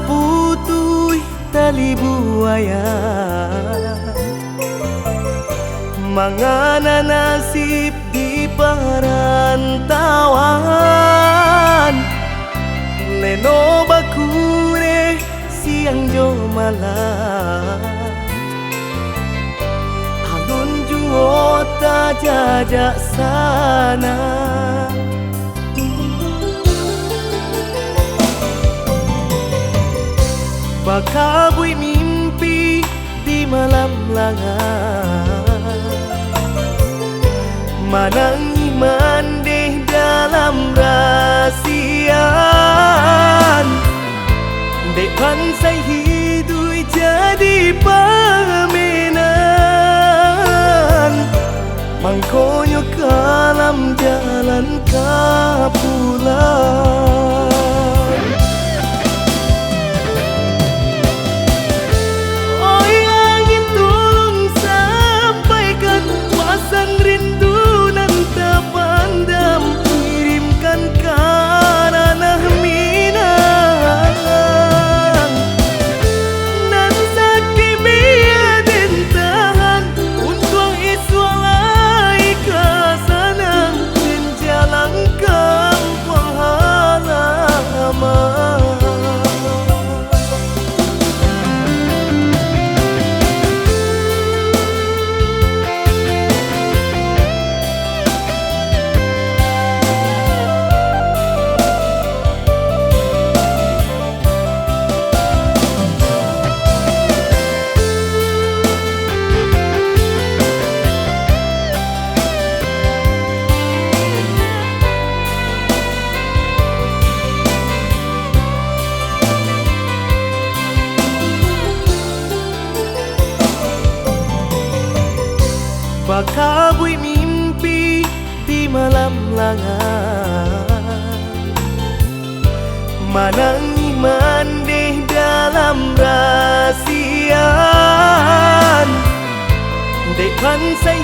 putui tali buaya, mangana nasib di perantauan. Leno bakure siang jo malam, alun juo ta jajak sana. Bakabui mimpi di malam langar, manangi mandeh dalam rahasian. Depan saya hidup jadi permainan, mangkonyo kalam jalan kapulan. Oi angin tolong sampaikan pesan rindu nan terpendam, kirimkan ke ranah Minang. Nan sakit biar den tahan untuk iswalai kesanang dan jalan kampung halaman. Bakabui mimpi di malam langar, manangi mandeh dalam rahasian. Depan saya